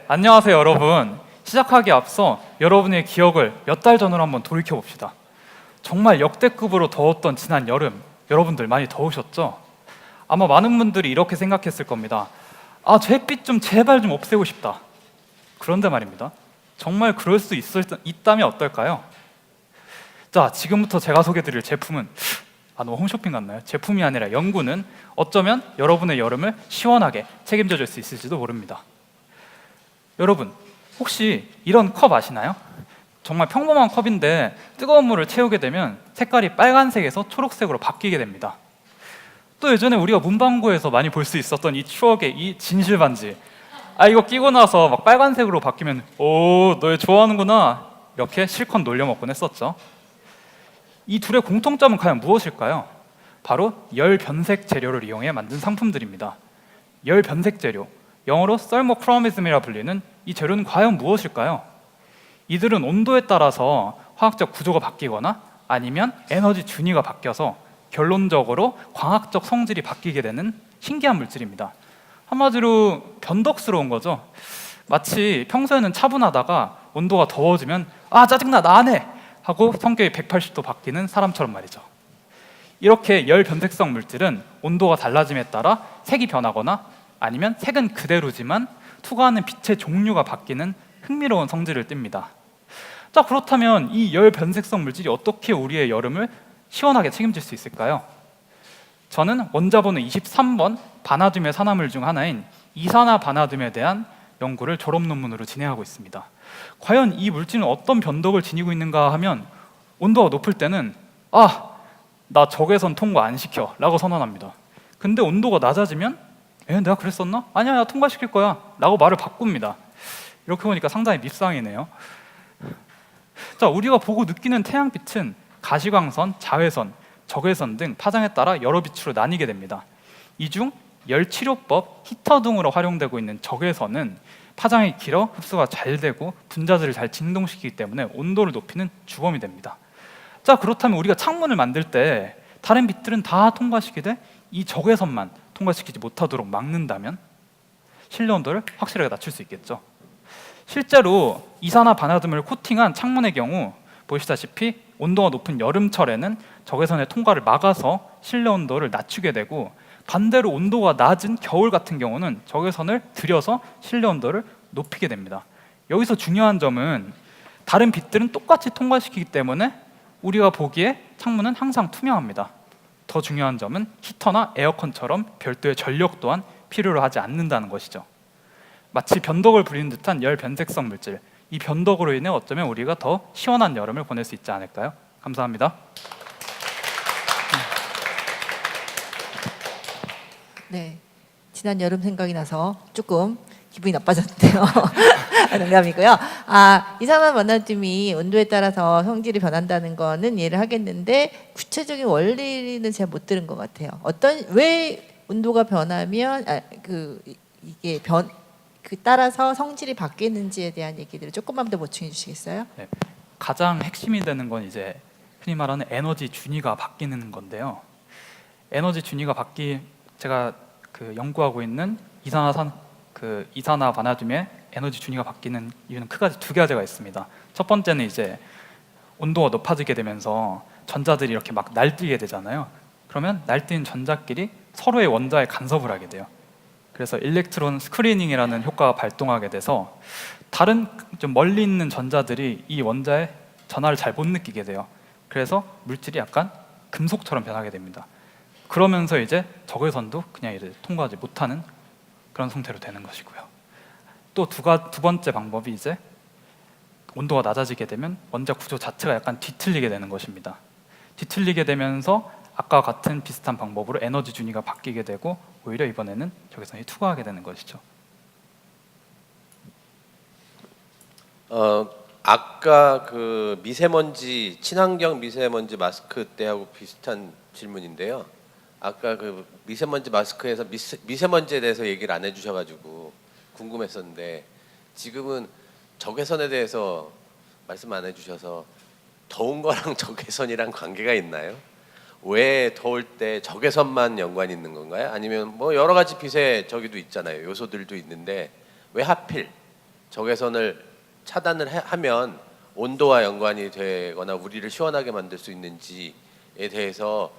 안녕하세요 여러분. 시작하기 앞서 여러분의 기억을 몇 달 전으로 한번 돌이켜 봅시다. 정말 역대급으로 더웠던 지난 여름, 여러분들 많이 더우셨죠? 아마 많은 분들이 이렇게 생각했을 겁니다. 아, 저 햇빛 좀 제발 좀 없애고 싶다. 그런데 말입니다, 정말 그럴 수 있다면 어떨까요? 자, 지금부터 제가 소개드릴 제품은 너무 홈쇼핑 같나요? 제품이 아니라 연구는 어쩌면 여러분의 여름을 시원하게 책임져 줄 수 있을지도 모릅니다. 여러분, 혹시 이런 컵 아시나요? 정말 평범한 컵인데 뜨거운 물을 채우게 되면 색깔이 빨간색에서 초록색으로 바뀌게 됩니다. 또 예전에 우리가 문방구에서 많이 볼 수 있었던 이 추억의 이 진실 반지, 이거 끼고 나서 막 빨간색으로 바뀌면 오, 너 좋아하는구나, 이렇게 실컷 놀려먹곤 했었죠. 이 둘의 공통점은 과연 무엇일까요? 바로 열 변색 재료를 이용해 만든 상품들입니다. 열 변색 재료, 영어로 설모크로미즘이라 불리는 이 재료는 과연 무엇일까요? 이들은 온도에 따라서 화학적 구조가 바뀌거나 아니면 에너지 준위가 바뀌어서 결론적으로 광학적 성질이 바뀌게 되는 신기한 물질입니다. 한마디로 변덕스러운 거죠. 마치 평소에는 차분하다가 온도가 더워지면 짜증나, 나 안 해! 하고 성격이 180도 바뀌는 사람처럼 말이죠. 이렇게 열 변색성 물질은 온도가 달라짐에 따라 색이 변하거나 아니면 색은 그대로지만 투과하는 빛의 종류가 바뀌는 흥미로운 성질을 띱니다. 자, 그렇다면 이 열 변색성 물질이 어떻게 우리의 여름을 시원하게 책임질 수 있을까요? 저는 원자번호 23번 바나듐의 산화물 중 하나인 이산화바나듐에 대한 연구를 졸업 논문으로 진행하고 있습니다. 과연 이 물질은 어떤 변덕을 지니고 있는가 하면, 온도가 높을 때는 나 적외선 통과 안 시켜 라고 선언합니다. 근데 온도가 낮아지면 내가 그랬었나? 아니야, 나 통과시킬 거야 라고 말을 바꿉니다. 이렇게 보니까 상당히 밉상이네요. 자, 우리가 보고 느끼는 태양빛은 가시광선, 자외선, 적외선 등 파장에 따라 여러 빛으로 나뉘게 됩니다. 이 중 열치료법, 히터 등으로 활용되고 있는 적외선은 파장이 길어 흡수가 잘 되고 분자들을 잘 진동시키기 때문에 온도를 높이는 주범이 됩니다. 자, 그렇다면 우리가 창문을 만들 때 다른 빛들은 다 통과시키되 이 적외선만 통과시키지 못하도록 막는다면 실내 온도를 확실하게 낮출 수 있겠죠. 실제로 이산화바나듐을 코팅한 창문의 경우 보시다시피 온도가 높은 여름철에는 적외선의 통과를 막아서 실내 온도를 낮추게 되고, 반대로 온도가 낮은 겨울 같은 경우는 적외선을 들여서 실내 온도를 높이게 됩니다. 여기서 중요한 점은 다른 빛들은 똑같이 통과시키기 때문에 우리가 보기에 창문은 항상 투명합니다. 더 중요한 점은 히터나 에어컨처럼 별도의 전력 또한 필요로 하지 않는다는 것이죠. 마치 변덕을 부리는 듯한 열 변색성 물질, 이 변덕으로 인해 어쩌면 우리가 더 시원한 여름을 보낼 수 있지 않을까요? 감사합니다. 네, 지난 여름 생각이 나서 조금 기분이 나빠졌는데요. 농담이고요. 이산화바나듐이 온도에 따라서 성질이 변한다는 거는 이해를 하겠는데 구체적인 원리는 제가 못 들은 것 같아요. 왜 온도가 변하면 이게 따라서 성질이 바뀌는지에 대한 얘기들을 조금만 더 보충해 주시겠어요? 네, 가장 핵심이 되는 건 이제 흔히 말하는 에너지 준위가 바뀌는 건데요. 에너지 준위가 제가 연구하고 있는 이산화바나듐의 에너지 준위가 바뀌는 이유는 두 가지가 있습니다. 첫 번째는 이제 온도가 높아지게 되면서 전자들이 이렇게 막 날뛰게 되잖아요. 그러면 날뛰는 전자끼리 서로의 원자에 간섭을 하게 돼요. 그래서 일렉트론 스크리닝이라는 효과가 발동하게 돼서 다른 좀 멀리 있는 전자들이 이 원자의 전하를 잘 못 느끼게 돼요. 그래서 물질이 약간 금속처럼 변하게 됩니다. 그러면서 이제 적외선도 그냥 이제 통과하지 못하는 그런 상태로 되는 것이고요. 또 두 번째 방법이 이제 온도가 낮아지게 되면 원자 구조 자체가 약간 뒤틀리게 되는 것입니다. 뒤틀리게 되면서 아까 같은 비슷한 방법으로 에너지 준위가 바뀌게 되고 오히려 이번에는 적외선이 투과하게 되는 것이죠. 아까 그 미세먼지, 친환경 미세먼지 마스크 때하고 비슷한 질문인데요. 아까 그 미세먼지 마스크에서 미세먼지에 대해서 얘기를 안 해주셔가지고 궁금했었는데, 지금은 적외선에 대해서 말씀 안 해주셔서 더운 거랑 적외선이랑 관계가 있나요? 왜 더울 때 적외선만 연관이 있는 건가요? 아니면 뭐 여러 가지 빛의 저기도 있잖아요. 요소들도 있는데 왜 하필 적외선을 차단을 하면 온도와 연관이 되거나 우리를 시원하게 만들 수 있는지에 대해서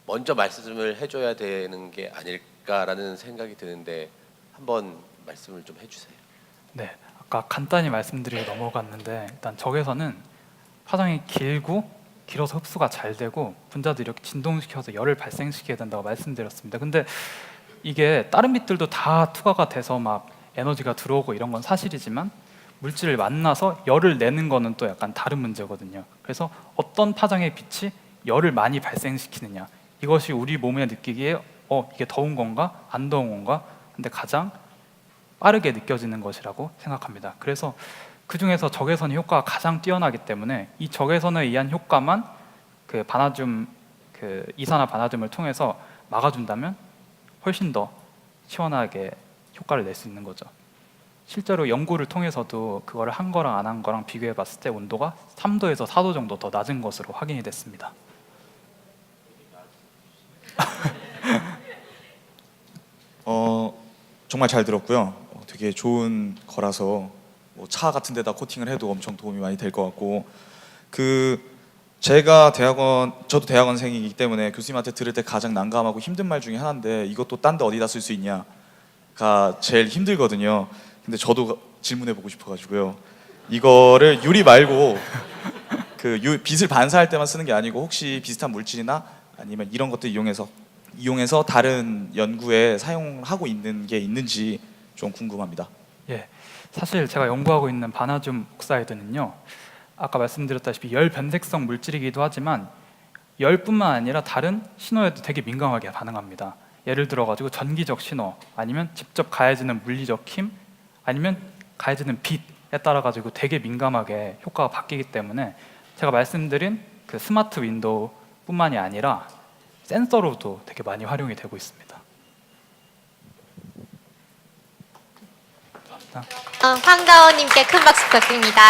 먼저 말씀을 해줘야 되는 게 아닐까라는 생각이 드는데 한번 말씀을 좀 해주세요. 네, 아까 간단히 말씀드리고 넘어갔는데 일단 적외선은 파장이 길어서 흡수가 잘 되고 분자들이 이렇게 진동시켜서 열을 발생시키게 된다고 말씀드렸습니다. 근데 이게 다른 빛들도 다 투과가 돼서 막 에너지가 들어오고 이런 건 사실이지만 물질을 만나서 열을 내는 거는 또 약간 다른 문제거든요. 그래서 어떤 파장의 빛이 열을 많이 발생시키느냐, 이것이 우리 몸에 느끼기에 이게 더운 건가 안 더운 건가, 근데 가장 빠르게 느껴지는 것이라고 생각합니다. 그래서 그 중에서 적외선의 효과가 가장 뛰어나기 때문에 이 적외선에 의한 효과만 그 바나듐, 그 이산화 바나듐을 통해서 막아준다면 훨씬 더 시원하게 효과를 낼 수 있는 거죠. 실제로 연구를 통해서도 그거를 한 거랑 안 한 거랑 비교해 봤을 때 온도가 3도에서 4도 정도 더 낮은 것으로 확인이 됐습니다. 정말 잘 들었고요. 되게 좋은 거라서 뭐 차 같은 데다 코팅을 해도 엄청 도움이 많이 될 것 같고, 저도 대학원생이기 때문에 교수님한테 들을 때 가장 난감하고 힘든 말 중에 하나인데, 이것도 딴 데 어디다 쓸 수 있냐가 제일 힘들거든요. 근데 저도 질문해 보고 싶어가지고요. 이거를 유리 말고 빛을 반사할 때만 쓰는 게 아니고 혹시 비슷한 물질이나 아니면 이런 것들 이용해서 다른 연구에 사용하고 있는 게 있는지 좀 궁금합니다. 예, 사실 제가 연구하고 있는 바나듐 옥사이드는요, 아까 말씀드렸다시피 열 변색성 물질이기도 하지만 열뿐만 아니라 다른 신호에도 되게 민감하게 반응합니다. 예를 들어 가지고 전기적 신호, 아니면 직접 가해지는 물리적 힘, 아니면 가해지는 빛에 따라 가지고 되게 민감하게 효과가 바뀌기 때문에 제가 말씀드린 그 스마트 윈도우뿐만이 아니라 센서로도 되게 많이 활용이 되고 있습니다. 감사합니다. 황다원님께 큰 박수 부탁드립니다.